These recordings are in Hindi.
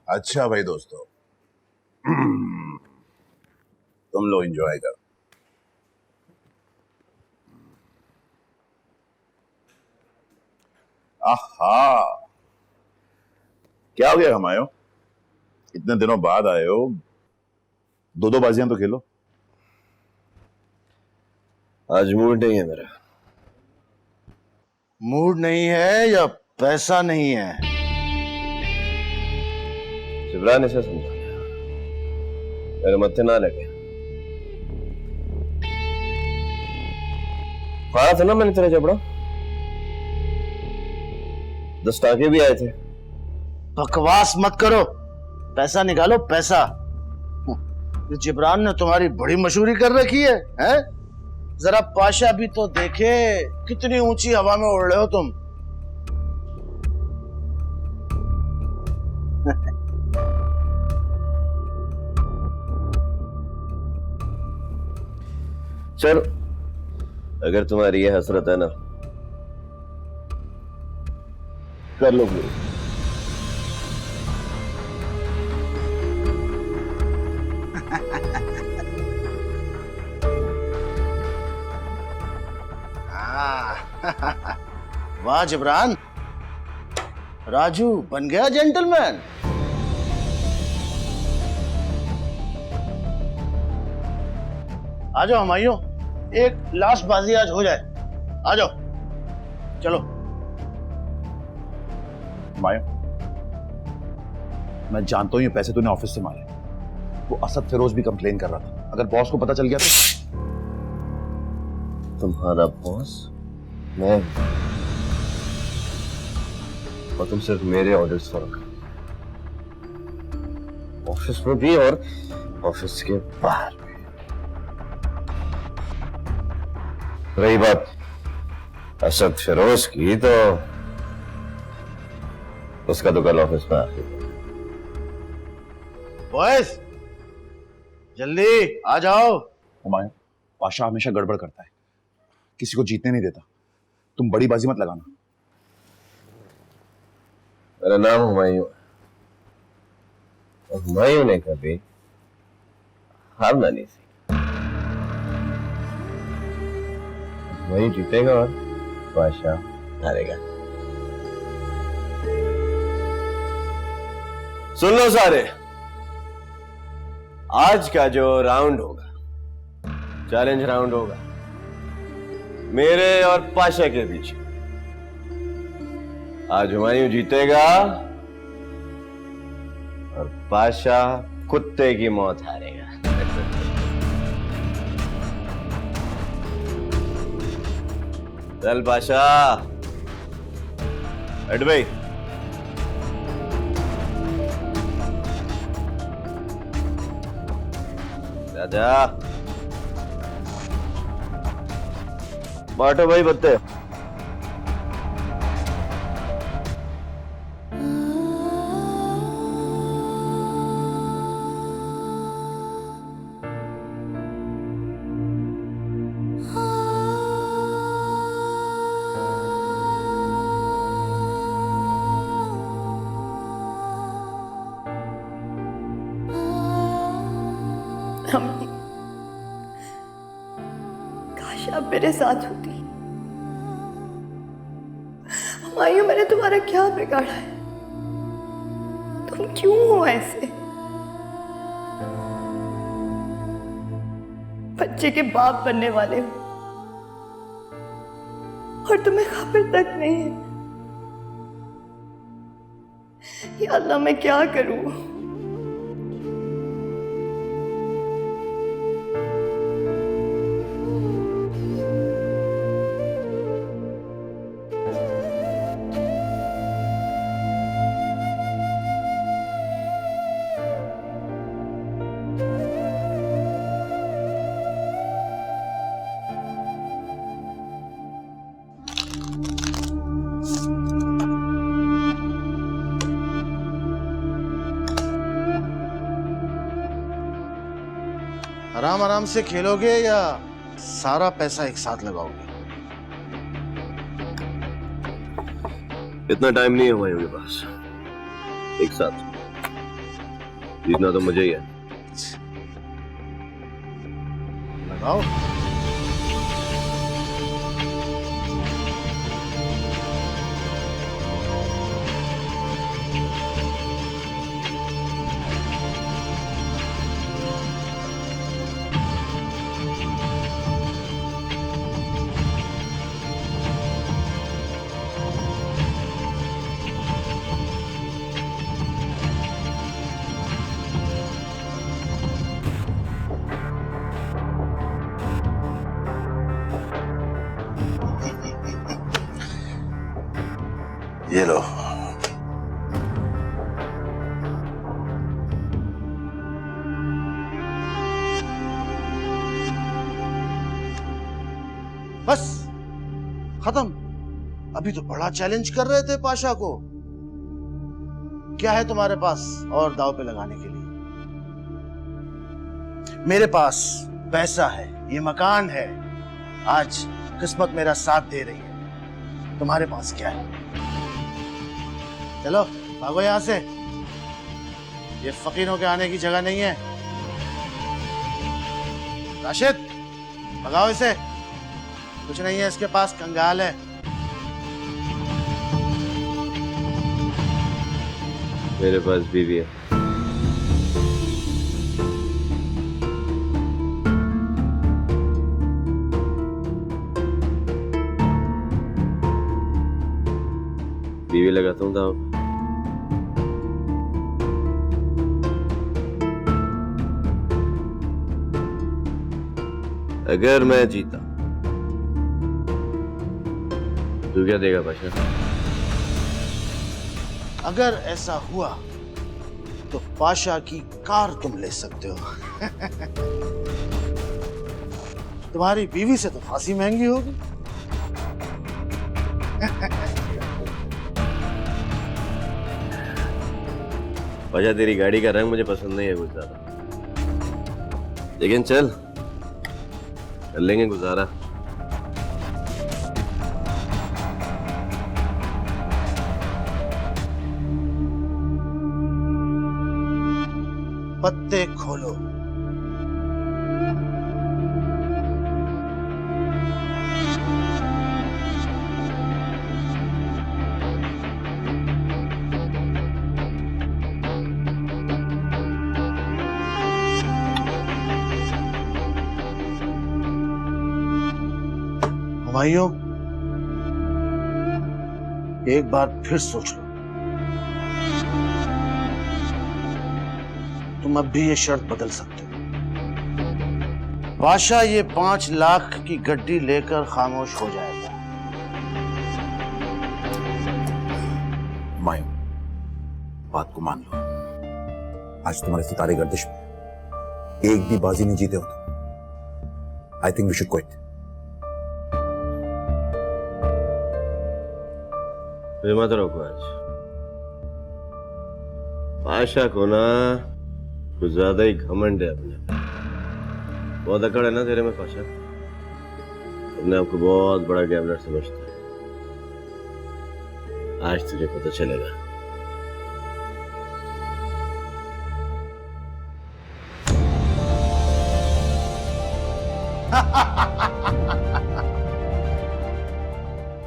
अच्छा भाई दोस्तों, तुम लोग एंजॉय करो। आहा, क्या हो गया हमायो? इतने दिनों बाद आए हो, दो दो बाजियां तो खेलो। आज मूड नहीं है मेरा। मूड नहीं है या पैसा नहीं है? जिब्रान इसे समझा मेरे मत्थे ना लगे। कहा था ना मैंने तेरा जबड़ा। 10 टाके भी आए थे। बकवास मत करो, पैसा निकालो पैसा। ये जिब्रान ने तुम्हारी बड़ी मशहूरी कर रखी है, हैं? जरा पाशा भी तो देखे, कितनी ऊंची हवा में उड़ रहे हो तुम। चल, अगर तुम्हारी ये हसरत है ना, कर लो पूरी। वाह जिब्रान, राजू बन गया जेंटलमैन। आ जाओ हमाइयों, एक लास्ट बाजी आज हो जाए। आ जाओ, चलो। मायो, मैं जानता हूं ये पैसे तूने ऑफिस से मारे। वो असद फिरोज भी कंप्लेन कर रहा था, अगर बॉस को पता चल गया तो। तुम्हारा बॉस मैं और तुम सिर्फ मेरे ऑर्डर्स फॉलो करो, ऑफिस में भी और ऑफिस के बाहर भी। रही बात असद फिरोज की, तो उसका तो कल ऑफिस में आखिर। बॉयज जल्दी आ जाओ। हुमायूं, पाशा हमेशा गड़बड़ करता है, किसी को जीतने नहीं देता। तुम बड़ी बाजी मत लगाना। मेरा नाम हुमायूं है, और हुमायूं ने कभी हारना नहीं सीखा। हुमायूं जीतेगा और बादशाह हारेगा। सुन लो सारे, आज का जो राउंड होगा, चैलेंज राउंड होगा, मेरे और पाशा के बीच। आज हुमायूं जीतेगा और पाशा कुत्ते की मौत हारेगा। चल पाशा, हट भाई। राजा बांटो भाई बत्ते। अम्मी, काश आप मेरे साथ होती। हुमायूं, मैंने तुम्हारा क्या बिगाड़ा है? तुम क्यों हो ऐसे? बच्चे के बाप बनने वाले हो और तुम्हें खबर तक नहीं है। या अल्लाह, मैं क्या करूं? आराम आराम से खेलोगे या सारा पैसा एक साथ लगाओगे? इतना टाइम नहीं है हुमायूं के पास। एक साथ जीतना तो मुझे ही है। लगाओ। ये लो। बस खत्म। अभी तो बड़ा चैलेंज कर रहे थे पाशा को। क्या है तुम्हारे पास और दाव पे लगाने के लिए? मेरे पास पैसा है, ये मकान है। आज किस्मत मेरा साथ दे रही है। तुम्हारे पास क्या है? चलो भागो यहां से। ये फकीरों के आने की जगह नहीं है। राशिद, भगाओ इसे। कुछ नहीं है इसके पास, कंगाल है। मेरे पास बीवी है। बीवी लगाता हूँ दाव। अगर मैं जीता तू क्या देगा पाशा? अगर ऐसा हुआ तो पाशा की कार तुम ले सकते हो। तुम्हारी बीवी से तो फांसी महंगी होगी। पाशा तेरी गाड़ी का रंग मुझे पसंद नहीं है कुछ ज्यादा, लेकिन चल कर लेंगे गुजारा। पत्ते खोलो। हुमायूं, एक बार फिर सोच लो। तुम अब भी ये शर्त बदल सकते हो। बादशाह ये 5 लाख की गड्डी लेकर खामोश हो जाएगा। मायूं, बात को मान लो। आज तुम्हारे सितारे गर्दिश में एक भी बाजी नहीं जीते हो तुम। I think we should quit. मत रोको आज। पाशा को ना कुछ ज्यादा ही घमंड है अपने पे। बहुत अकड़ है ना तेरे में पाशा। अपने आपको बहुत बड़ा गैमलर समझता है। आज तुझे पता चलेगा।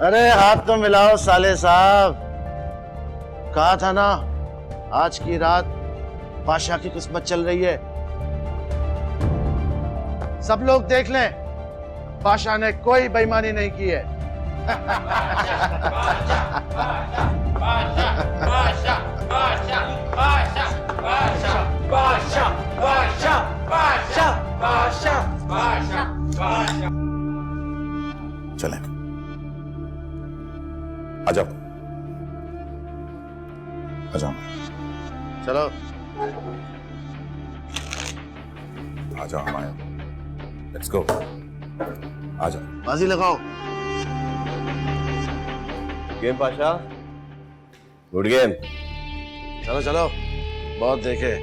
अरे हाथ तो मिलाओ साले साहब। कहा था ना, आज की रात बादशाह की किस्मत चल रही है। सब लोग देख लें, बादशाह ने कोई बेईमानी नहीं की है। चलें, आ जाओ, आ जाओ, चलो आ जाओ हमारे। लेट्स गो, आ जाओ। बाजी लगाओ। Game Pasha, good game. चलो चलो, बहुत देखे।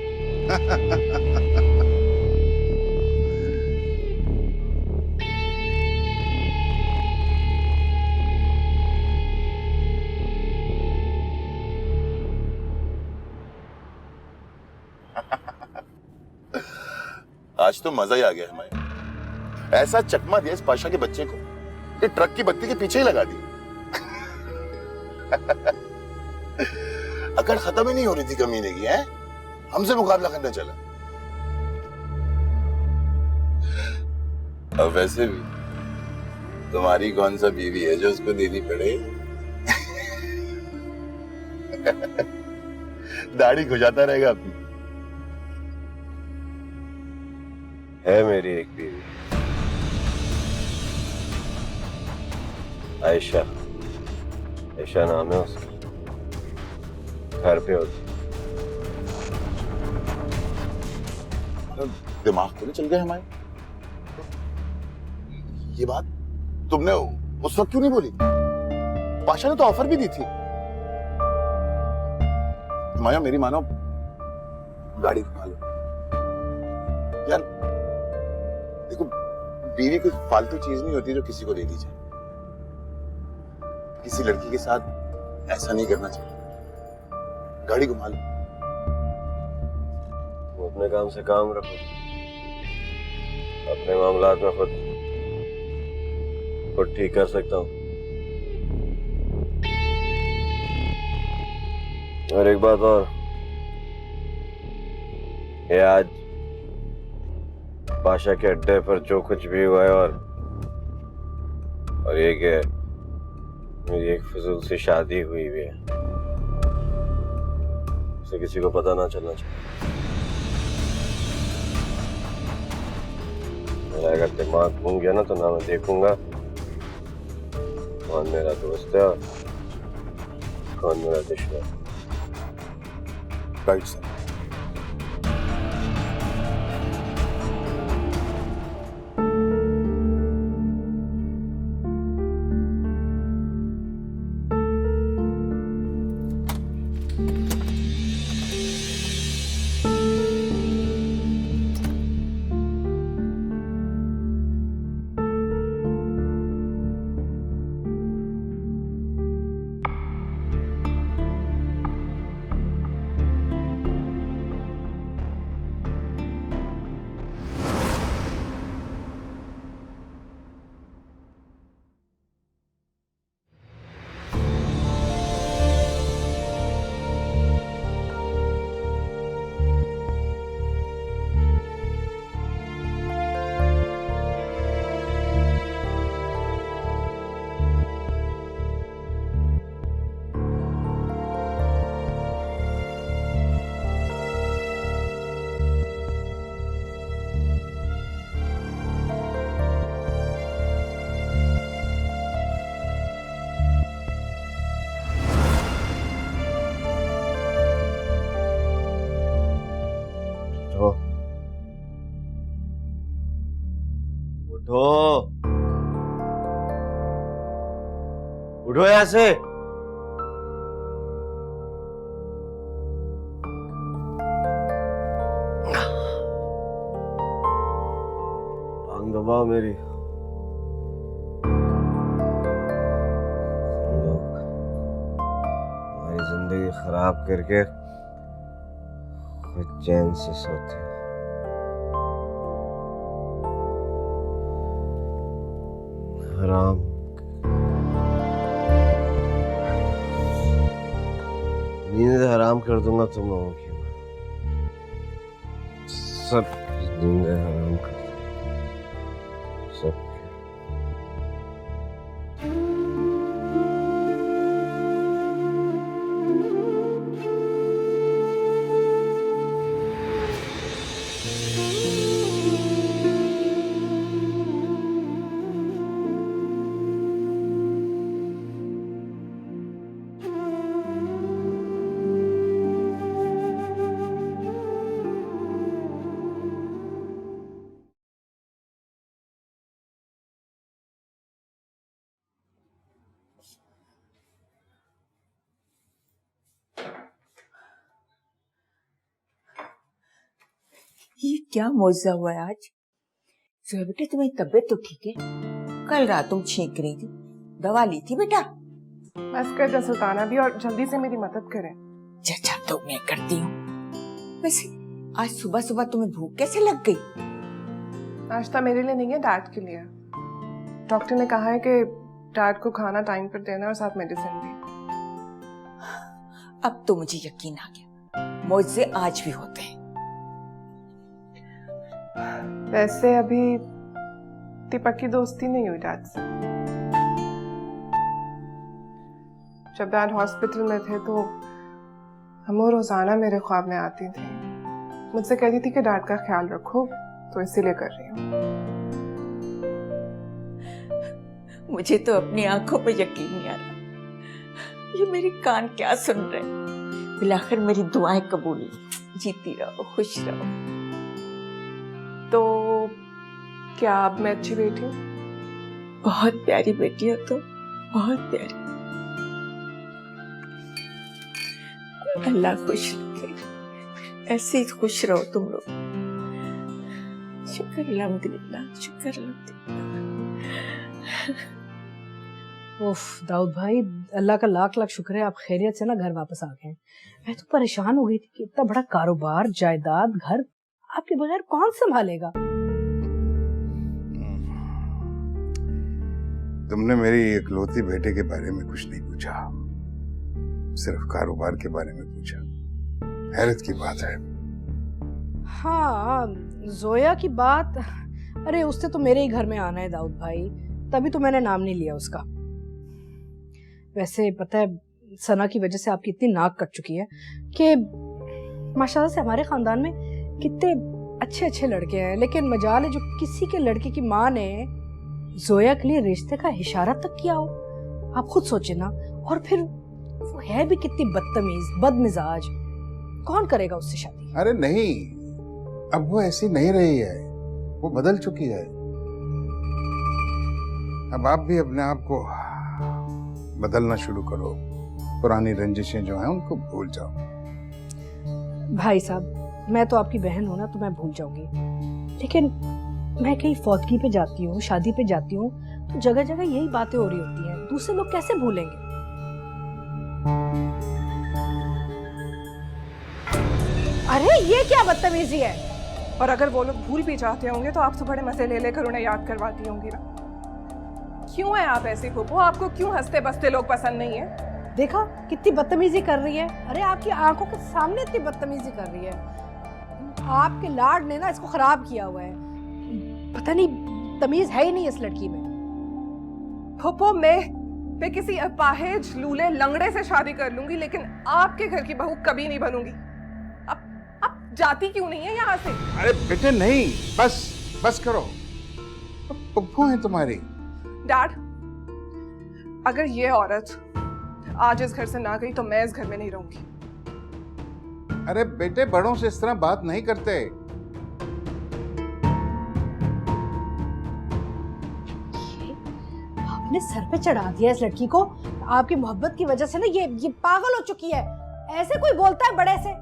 आज तो मजा ही आ गया हमारे। ऐसा चकमा दिया इस पाशा के बच्चे को कि ट्रक की बत्ती के पीछे ही लगा दी। अकड़ खत्म ही नहीं हो रही थी कमीने की, है? हमसे मुकाबला करने चला। अब वैसे भी तुम्हारी कौन सा बीवी है जो उसको देनी पड़े? दाढ़ी खुजाता रहेगा अपनी। है मेरी एक बीवी, आयशा। आयशा नाम है उसका, घर पे होती। दिमाग तो नहीं चल गया हमारे? ये बात तुमने उस वक्त क्यों नहीं बोली? पाशा ने तो ऑफर भी दी थी। माया मेरी मानो, गाड़ी घुमा लो यार। देखो, बीवी कोई फालतू चीज नहीं होती जो किसी को दे दी जाए। किसी लड़की के साथ ऐसा नहीं करना चाहिए। गाड़ी घुमा लो। वो अपने काम से काम रखो, अपने मामलात में खुद ठीक कर सकता हूँ। और एक बात और, ये आज पाशा के अड्डे पर जो कुछ भी हुआ है, और ये कि मेरी एक फिजूल सी शादी हुई भी है, उसे किसी को पता ना चलना चाहिए। मेरा अगर दिमाग घूम गया ना तो ना मैं देखूंगा कौन मेरा दोस्त है और कौन मेरा दुश्मन। Right sir. उठो, उठो यहाँ से। टांग दबाओ मेरी। लोग हमारी जिंदगी खराब करके खुद चैन से सोते हैं। हराम, नींद हराम कर दूंगा तुम लोगों की। सब नींद हराम कर दूंगा सब। ये क्या मौजूदा हुआ है आज? जोया बेटा, तुम्हारी तबीयत तो ठीक है? कल रात तुम छींक रही थी, दवा ली थी बेटा? बस कर दो सुल्ताना भी, और जल्दी से मेरी मदद करें। अच्छा तो मैं करती हूँ। वैसे आज सुबह सुबह तुम्हें भूख कैसे लग गई? नाश्ता मेरे लिए नहीं है, डैड के लिए। डॉक्टर ने कहा है कि डैड को खाना टाइम पर देना और साथ मेडिसिन भी। अब तो मुझे यकीन आ गया, मुझसे आज भी होते हैं। वैसे अभी दीपक की दोस्ती नहीं हुई डैड से। जब डैड हॉस्पिटल में थे तो हम रोजाना मेरे ख्वाब में आती थी, मुझसे कहती थी कि डैड का ख्याल रखो, तो इसीलिए कर रही हूँ। मुझे तो अपनी आंखों पे यकीन नहीं आ रहा, ये मेरे कान क्या सुन रहे हैं। बिलाखिर मेरी दुआएं कबूल, जीती रहो, खुश रहो। तो क्या अब मैं अच्छी बेटी हूँ? बहुत प्यारी बेटी हो तुम, बहुत प्यारी। अल्लाह खुश रखे, ऐसे ही खुश रहो तुम लोग। शुक्र अल्हम्दुलिल्लाह, शुक्र अल्हम्दुलिल्लाह। उफ दाऊद भाई, अल्लाह का लाख लाख शुक्र है आप खैरियत से ना घर वापस आ गए। मैं तो परेशान हो गई थी कि इतना बड़ा कारोबार, जायदाद, घर आपके बगैर कौन संभालेगा। तुमने मेरी इकलौती बेटे के बारे में कुछ नहीं पूछा, सिर्फ कारोबार के बारे में पूछा। हैरत की बात है। हाँ, जोया की बात, अरे उससे तो मेरे ही घर में आना है दाऊद भाई, तभी तो मैंने नाम नहीं लिया उसका। वैसे पता है, सना की वजह से आपकी इतनी नाक कट चुकी है कि माशाल्लाह से हमारे खानदान में कितने अच्छे अच्छे लड़के हैं, लेकिन मजाल है जो किसी के लड़के की माँ ने जोया के लिए रिश्ते का इशारा तक किया हो। आप खुद सोचे ना। और फिर वो है भी कितनी बदतमीज, बदमिजाज, कौन करेगा उससे शादी। अरे नहीं, अब वो ऐसी नहीं रही है, वो बदल चुकी है। अब आप भी अपने आप को बदलना शुरू करो, पुरानी रंजिशें जो हैं उनको भूल जाओ। भाई साहब, मैं तो आपकी बहन हूं ना, तो मैं भूल जाऊंगी, लेकिन मैं कहीं फौतगी पे जाती हूँ, शादी पे जाती हूँ, तो जगह जगह यही बातें हो रही होती हैं, दूसरे लोग कैसे भूलेंगे। अरे ये क्या बदतमीजी है। और अगर वो लोग भूल भी जाते होंगे तो आप तो बड़े मजे ले लेकर उन्हें याद करवाती होंगी ना। क्यों है आप ऐसी फूफो? आपको क्यों हंसते बसते लोग पसंद नहीं है? देखा कितनी बदतमीजी कर रही है। अरे आपकी आंखों के सामने इतनी बदतमीजी कर रही है। आपके लाड ने ना इसको खराब किया हुआ है, पता नहीं तमीज है ही नहीं इस लड़की में। फूफो, मैं किसी अपाहिज लूले लंगड़े से शादी कर लूंगी, लेकिन आपके घर की बहू कभी नहीं बनूंगी। अब जाती क्यों नहीं है यहाँ से? अरे बेटे नहीं, बस करो, पप्पू है तुम्हारी। डैड, अगर ये औरत आज इस घर से ना गई तो मैं इस घर में नहीं रहूंगी। अरे बेटे, बड़ों से इस तरह बात नहीं करते। आपने सर पे चढ़ा दिया इस लड़की को। आपकी मोहब्बत की वजह से ना ये पागल हो चुकी है। ऐसे कोई बोलता है बड़े से?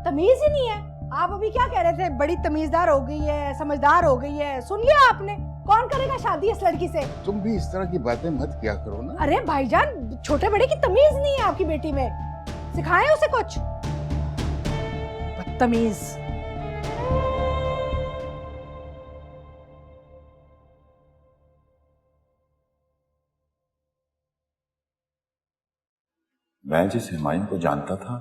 तमीज ही नहीं है। आप अभी क्या कह रहे थे, बड़ी तमीजदार हो गई है, समझदार हो गई है, सुन लिया आपने? कौन करेगा शादी इस लड़की से? तुम भी इस तरह की बातें मत किया करो ना। अरे भाईजान, छोटे बड़े की तमीज नहीं है आपकी बेटी में, सिखाएं उसे कुछ। बदतमीज। मैं जिस हुमायूं को जानता था,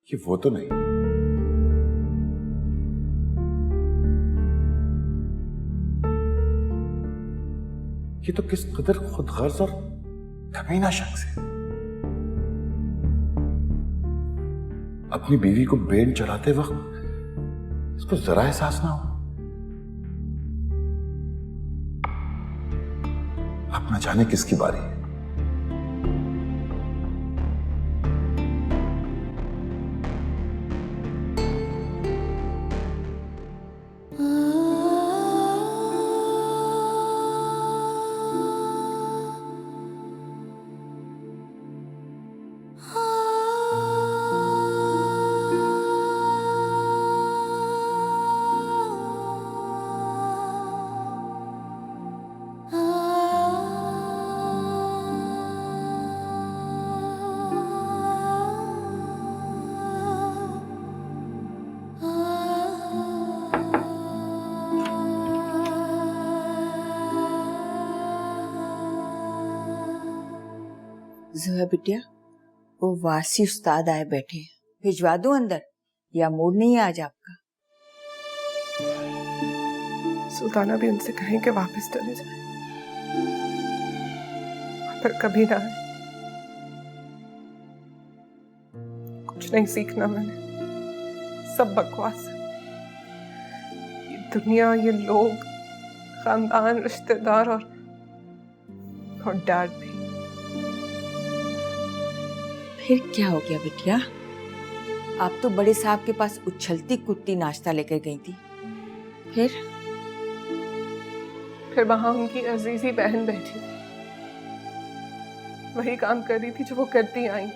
ये वो तो नहीं। ये तो किस कदर खुदगर्ज और कमीना शख्स है। अपनी बीवी को बेन चढ़ाते वक्त इसको जरा एहसास ना हो। अब न जाने किसकी बारी है। जोया बिटिया, वो वासी उस्ताद आए बैठे हैं, भिजवा दूं अंदर या मूड नहीं है आज आपका? सुल्ताना भी उनसे कहें कि वापस चले जाए, पर कभी ना आए। कुछ नहीं सीखना मैंने, सब बकवास है। ये दुनिया, ये लोग, खानदान, रिश्तेदार और डैड भी। फिर क्या हो गया बिटिया? आप तो बड़े साहब के पास उछलती कूदती नाश्ता लेकर गई थी। फिर वहां उनकी अजीजी बहन बैठी थी, वही काम कर रही थी जो वो करती आई।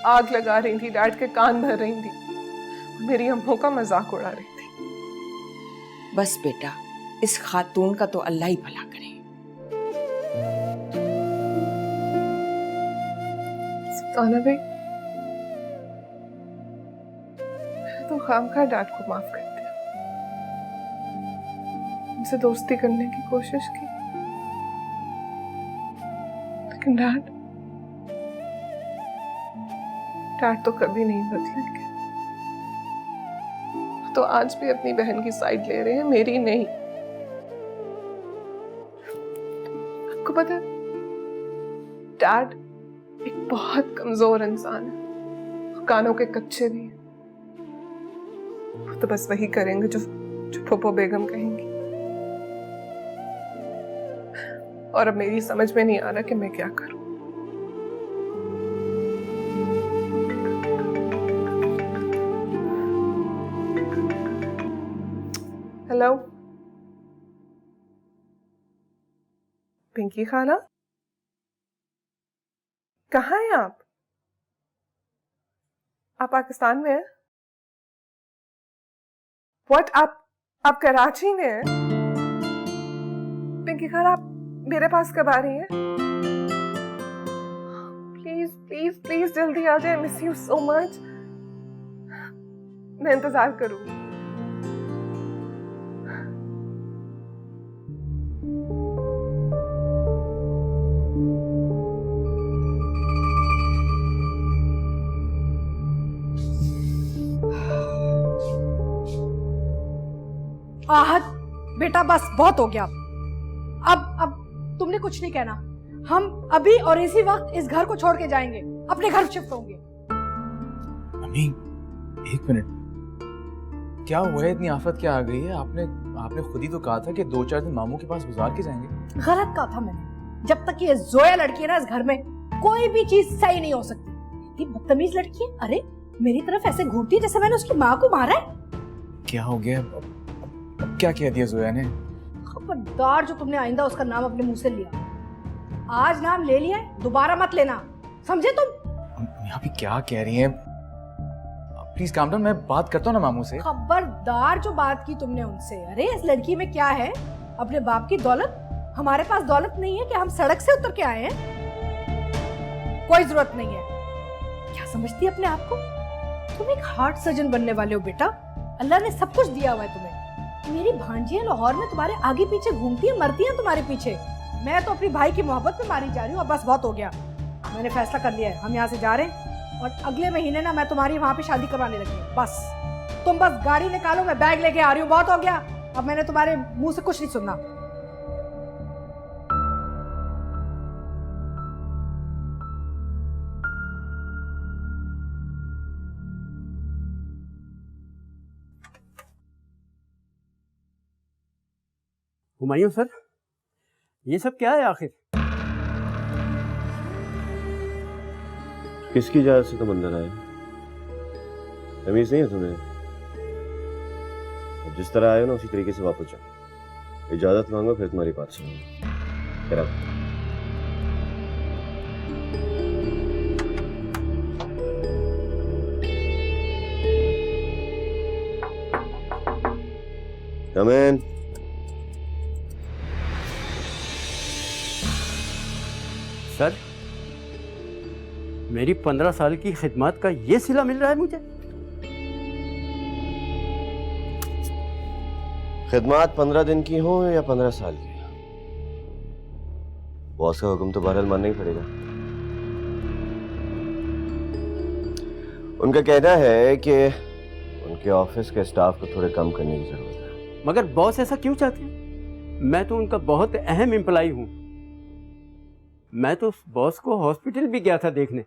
आग लगा रही थी, डैड के कान भर रही थी, मेरी अम्मों का मजाक उड़ा रही थी। बस बेटा, इस खातून का तो अल्लाह ही भला करे। सुल्ताना भाई, तो खामखा डैड को माफ कर दिया, उनसे दोस्ती करने की कोशिश की, लेकिन डैड तो कभी नहीं बदलेंगे। तो आज भी अपनी बहन की साइड ले रहे हैं, मेरी नहीं। आपको पता है, डैड एक बहुत कमजोर इंसान है, कानों के कच्चे भी हैं। वो तो बस वही करेंगे जो फूफो बेगम कहेंगी। और अब मेरी समझ में नहीं आ रहा कि मैं क्या करूं। हेलो पिंकी खाला, कहाँ हैं आप? पाकिस्तान में हैं? व्हाट, आप कराची में हैं? पिंकी खाला, आप मेरे पास कब आ रही हैं? प्लीज प्लीज प्लीज जल्दी आ जाए, मिस यू सो मच। मैं इंतजार करूंगी। आहत बेटा, बस बहुत हो गया। अब तुमने कुछ नहीं कहना। हम अभी और इसी वक्त इस घर को छोड़ के जाएंगे, अपने घर शिफ्ट होंगे। अम्मी, एक मिनट, क्या हुआ है? इतनी आफत क्या आ गई है? आपने खुद ही तो कहा था कि 2-4 दिन मामू के पास गुजार के जाएंगे। गलत कहा था मैंने। जब तक ये जोया लड़की है ना इस घर में, कोई भी चीज सही नहीं हो सकती। इतनी बदतमीज लड़की है। अरे मेरी तरफ ऐसे घूरती है जैसे मैंने उसकी माँ को मारा है। क्या हो गया? अब क्या कह दिया जोया ने? खबरदार, जो तुमने आइंदा उसका नाम अपने मुंह से लिया। आज नाम ले लिया, दोबारा मत लेना, समझे तुम? यहाँ पे क्या कह रही हैं? प्लीज काम डाउन, मैं बात करता हूँ ना मामू से। खबरदार, जो बात की तुमने उनसे। अरे इस लड़की में क्या है? अपने बाप की दौलत। हमारे पास दौलत नहीं है कि हम सड़क से उतर के आए हैं। कोई जरूरत नहीं है। क्या समझती है अपने आप को? तुम एक हार्ट सर्जन बनने वाले हो बेटा। अल्लाह ने सब कुछ दिया हुआ है तुम्हें। मेरी भांजियां लाहौर में तुम्हारे आगे पीछे घूमती हैं, मरती हैं तुम्हारे पीछे। मैं तो अपनी भाई की मोहब्बत में मारी जा रही हूँ। अब बस बहुत हो गया। मैंने फैसला कर लिया है, हम यहाँ से जा रहे हैं और अगले महीने ना मैं तुम्हारी वहाँ पे शादी करवाने लगी हूँ। बस तुम बस गाड़ी निकालो, मैं बैग लेके आ रही हूँ। बहुत हो गया, अब मैंने तुम्हारे मुंह से कुछ नहीं सुनना। हुमायूं सर, ये सब क्या है आखिर? किसकी इजाजत से तुम अंदर आए? तमीज नहीं है तुम्हें? अब जिस तरह आए हो ना उसी तरीके से वापस जाओ। इजाजत मांगो, फिर तुम्हारी बात सुनूंगा। Come in. सर, मेरी 15 साल की खिदमत का ये सिला मिल रहा है मुझे? खिदमत 15 दिन की हो या 15 साल की, बॉस का हुक्म तो बहरहाल मानना ही पड़ेगा। उनका कहना है कि उनके ऑफिस के स्टाफ को थोड़े कम करने की जरूरत है। मगर बॉस ऐसा क्यों चाहते हैं? मैं तो उनका बहुत अहम एम्प्लॉय हूँ। मैं तो बॉस को हॉस्पिटल भी गया था देखने।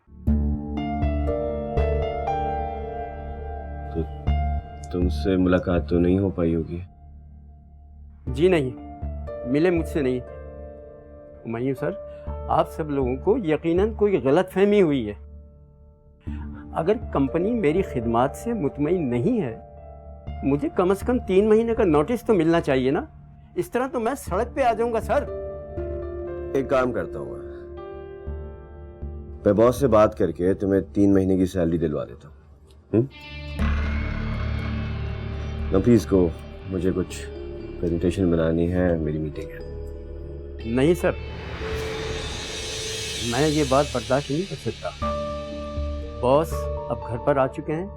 तो तुमसे मुलाकात तो नहीं हो पाई होगी? जी नहीं, मिले मुझसे नहीं। हुमायूं सर, आप सब लोगों को यकीनन कोई गलतफहमी हुई है। अगर कंपनी मेरी खिदमत से मुतमईन नहीं है, मुझे कम से कम 3 महीने का नोटिस तो मिलना चाहिए ना। इस तरह तो मैं सड़क पे आ जाऊंगा सर। एक काम करता हूँ, मैं बॉस से बात करके तुम्हें 3 महीने की सैलरी दिलवा देता हूँ। नफीस को मुझे कुछ प्रेजेंटेशन बनानी है, मेरी मीटिंग है। नहीं सर, मैं ये बात बर्दाश्त नहीं कर सकता। बॉस अब घर पर आ चुके हैं,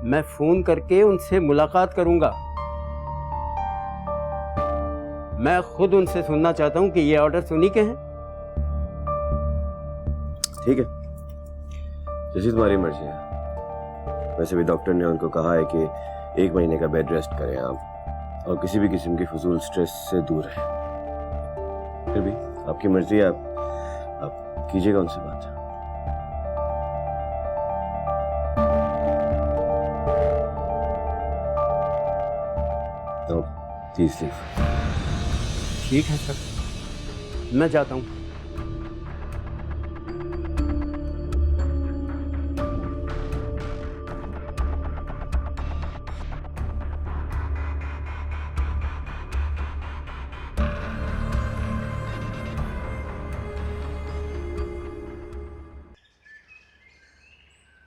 मैं फोन करके उनसे मुलाकात करूंगा। मैं खुद उनसे सुनना चाहता हूं कि ये ऑर्डर उन्हीं के हैं। ठीक है, जैसी तुम्हारी मर्जी है। वैसे भी डॉक्टर ने उनको कहा है कि 1 महीने का बेड रेस्ट करें आप, और किसी भी किस्म की फजूल स्ट्रेस से दूर रहें। फिर भी आपकी मर्जी है, आप कीजिएगा उनसे बात। तो प्लीज लीव। ठीक है सर, मैं जाता हूं।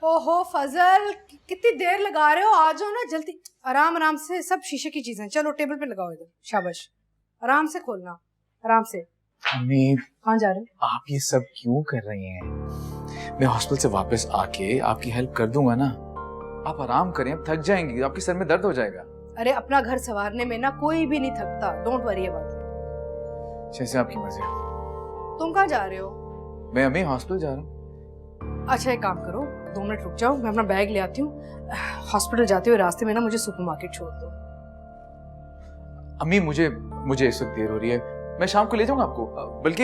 ओहो फजल, कितनी देर लगा रहे हो? आ जाओ ना जल्दी। आराम आराम से, सब शीशे की चीजें। चलो टेबल पे लगाओ इधर। शाबाश, आराम से खोलना, आराम से। अम्मी, कहाँ जा रहे हो? आप ये सब क्यों कर रही हैं? मैं हॉस्पिटल से वापस आके आपकी हेल्प कर दूंगा ना। आप आराम करें, आप थक जाएंगी, आपके सर में दर्द हो जाएगा। अरे अपना घर संवारने में ना कोई भी नहीं थकता। Don't worry about it. जैसे आपकी मर्जी। तुम कहाँ जा रहे हो? मैं अम्मी हॉस्पिटल जा रहा हूँ। अच्छा एक काम करो, 2 मिनट रुक जाओ, मैं अपना बैग ले आती हूँ। हॉस्पिटल जाते हुए रास्ते में ना मुझे सुपरमार्केट छोड़ दो। अम्मी मुझे इस वक्त देर हो रही है, मैं शाम को ले जाऊंगा आपको। बल्कि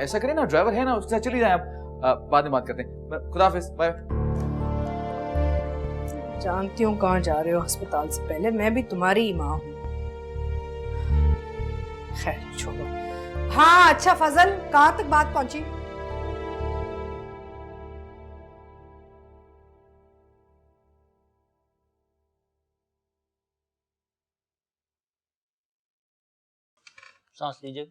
ऐसा करें ना, ड्राइवर है ना, उसके साथ चली जाए आप। बाद में बात करते हैं। खुदा हाफिज, बाय। जानती हूँ कहाँ जा रहे हो अस्पताल से पहले, मैं भी तुम्हारी ही माँ हूँ। खैर छोड़ो। हाँ अच्छा फजल, कहाँ तक बात पहुंची? सांस लीजिए।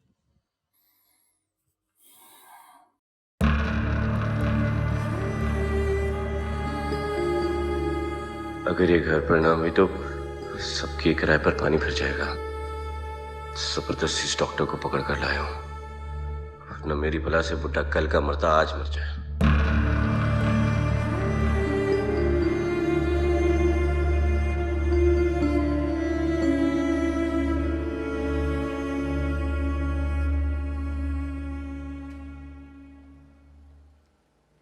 अगर ये घर पर ना हुई तो सबके किराए पर पानी फिर जाएगा। जबरदस्ती इस डॉक्टर को पकड़ कर लाया हूं, वरना मेरी बला से बुड्ढा कल का मरता आज मर जाए।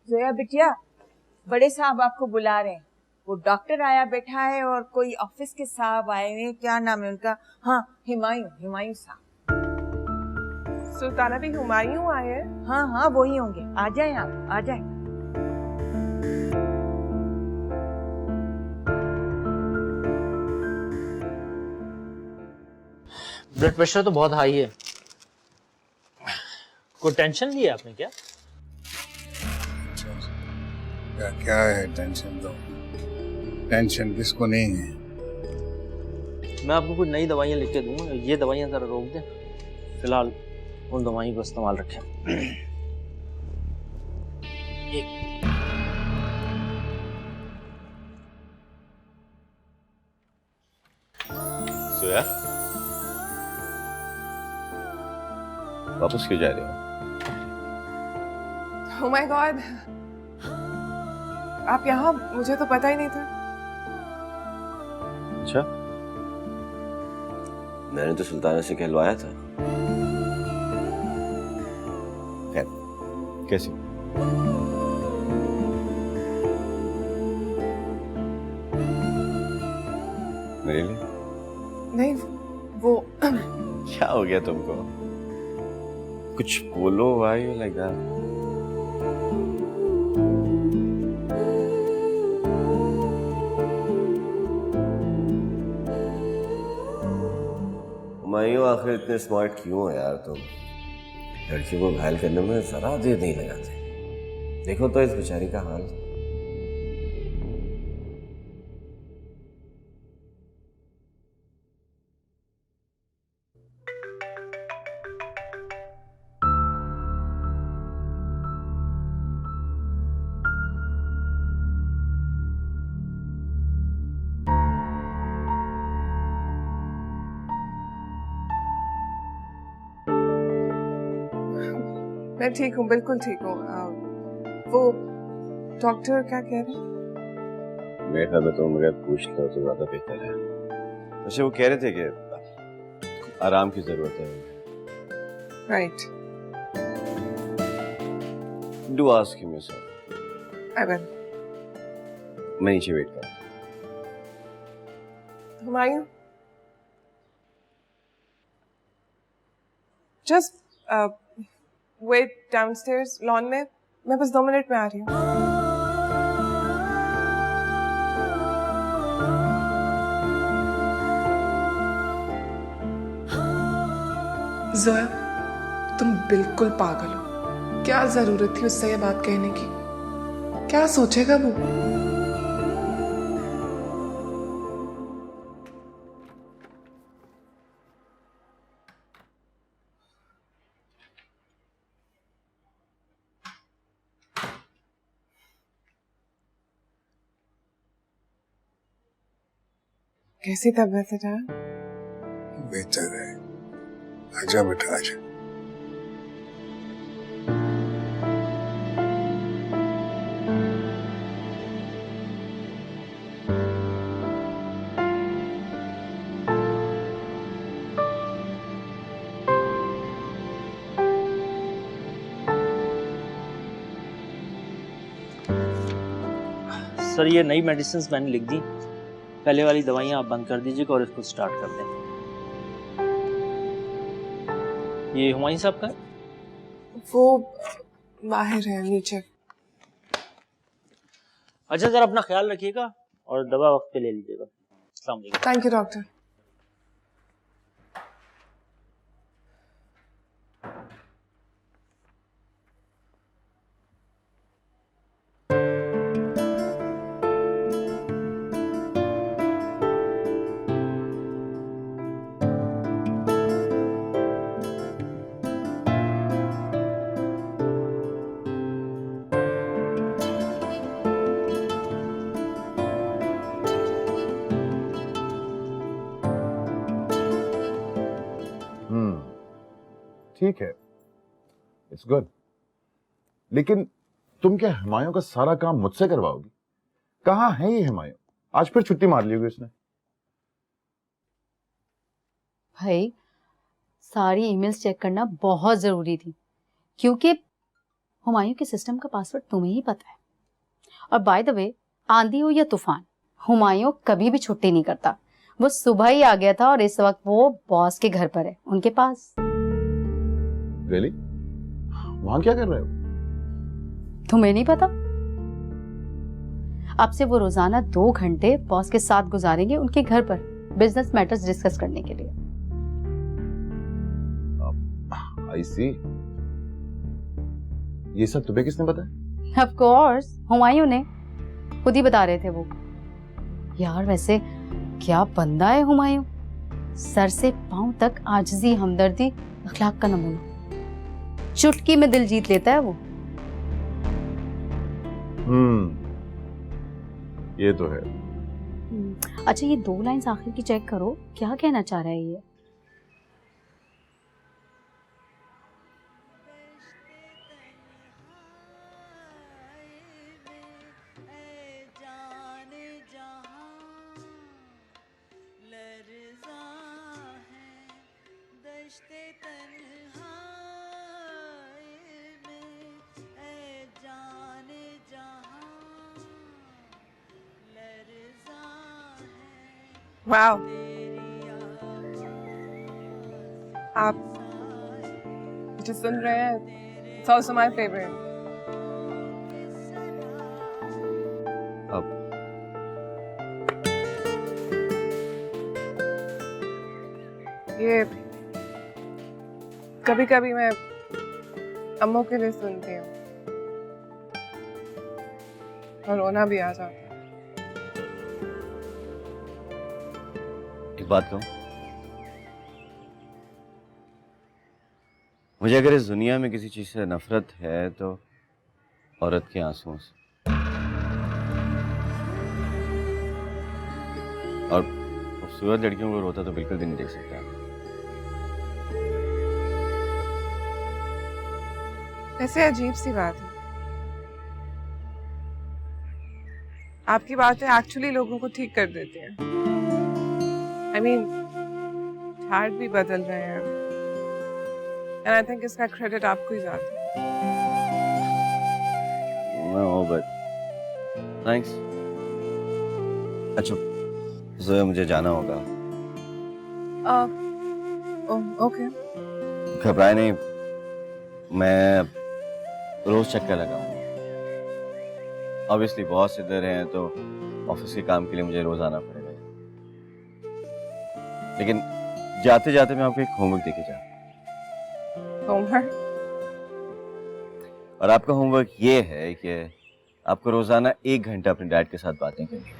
जोया बिटिया, बड़े साहब आपको बुला रहे हैं। वो डॉक्टर आया बैठा है और कोई ऑफिस के साहब आए हैं, क्या नाम है उनका? हाँ, हुमायूं साहब। सुल्ताना भी हुमायूं आए हैं? हाँ हाँ वही होंगे। आ जाए आप, आ जाए। ब्लड प्रेशर तो बहुत हाई है। कोई टेंशन ली है आपने क्या? क्या है टेंशन? तो टेंशन किसको नहीं है? मैं आपको कुछ नई दवाइयाँ लिख के दूंगा, ये दवाइयाँ जरा रोक दें। फिलहाल उन दवाइयों को इस्तेमाल रखें। सोया, वापस क्यों जा रहे हो? Oh my God, आप यहाँ? मुझे तो पता ही नहीं था। अच्छा, मैंने तो सुल्ताना से कहलवाया था। खैर, कैसी? मेरे लिए? नहीं, वो क्या हो गया तुमको? कुछ बोलो, why you like that? Humayun, आखिर इतने स्मार्ट क्यों हो यार तुम? लड़कियों को घायल करने में जरा देर नहीं लगाते। देखो तो इस बेचारी का हाल। मैं ठीक हूँ, बिल्कुल ठीक हूँ। वो डॉक्टर क्या कह रहे हैं? मेरे ख्याल में तुम अगर पूछ लो तो ज्यादा बेहतर है। वैसे वो कह रहे थे कि आराम की जरूरत है। Right. Do ask him yourself. I will. मैं नीचे वेट कर। Humayun, just wait downstairs lawn में। मैं बस 2 मिनट में आ रही हूँ। जोया, तुम बिल्कुल पागल हो। क्या जरूरत थी उससे ये बात कहने की? क्या सोचेगा वो? कैसी तबीयत है जान? बेहतर है। आजा बेटा आजा। सर, ये नई मेडिसिन मैंने लिख दी। पहले वाली दवाइयाँ आप बंद कर दीजिएगा और इसको स्टार्ट कर दें। ये हुमायूं साहब का है? वो बाहर है नीचे। अच्छा सर, अपना ख्याल रखिएगा और दवा वक्त पे ले लीजिएगा। अस्सलाम वालेकुम। Thank you doctor. ठीक है, इट्स गुड। लेकिन तुम क्या हुमायूं का सारा काम मुझसे करवाओगी? कहाँ है ये हुमायूं? आज फिर छुट्टी मार ली होगी उसने। भाई, सारी ईमेल्स चेक करना बहुत जरूरी थी, क्योंकि हुमायूं के सिस्टम का पासवर्ड तुम्हें ही पता है। और बाय द वे, आंधी हो या तूफान, हुमायूं कभी भी छुट्टी नहीं करता। वो सुबह ही आ गया था और इस वक्त वो बॉस के घर पर है, उनके पास। रियली? वहां क्या कर रहे हो? तुम्हें नहीं पता? अब से वो रोजाना 2 घंटे बॉस के साथ गुजारेंगे उनके घर पर, बिजनेस मैटर्स डिस्कस करने के लिए। आई सी। ये सब तुम्हें किसने बताया? ऑफ कोर्स, हुमायूं ने खुद ही बता रहे थे वो। यार वैसे क्या बंदा है हुमायूं, सर से पांव तक आजिज़ी, हमदर्दी, अखलाक का नमूना। चुटकी में दिल जीत लेता है वो। ये तो है। अच्छा, ये 2 लाइंस आखिर की चेक करो, क्या कहना चाह रहा है ये? वाओ, आप जो सुन रहे हैं, it's also my favorite. अब ये कभी कभी मैं अम्मू के लिए सुनती हूँ और रोना भी आ जाता है। एक बात कहूं, मुझे अगर इस दुनिया में किसी चीज से नफरत है तो औरत के आंसुओं से, और खूबसूरत लड़कियों को रोता तो बिल्कुल भी नहीं देख सकता। ऐसे अजीब सी बात है, आपकी बातें एक्चुअली लोगों को ठीक कर देती हैं। I mean, हार्ट भी बदल रहे हैं, and I think इसका क्रेडिट आपको ही जाता है। No, but thanks. अच्छा, ज़ोया मुझे जाना होगा। ओके। घबराए नहीं, मैं रोज चक्कर लगाऊंगा। ऑब्वियसली बॉस इधर हैं तो ऑफिस के काम के लिए मुझे रोज आना पड़ेगा, लेकिन जाते जाते मैं आपको एक होमवर्क देके जाऊँ। होमवर्क? और आपका होमवर्क ये है कि आपको रोजाना 1 घंटा अपने डैड के साथ बातें करनी है।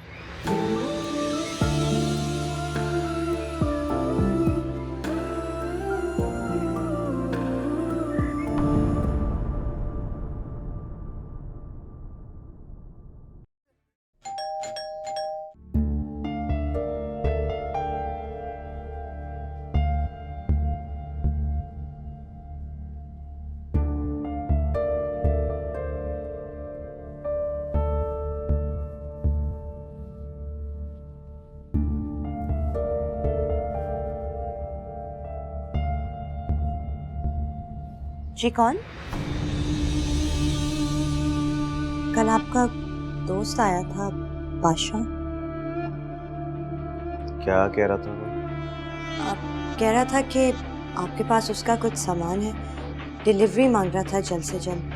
जी कौन? कल आपका दोस्त आया था, बादशाह। क्या कह रहा था वो? कह रहा था कि आपके पास उसका कुछ सामान है, डिलीवरी मांग रहा था जल्द से जल्द।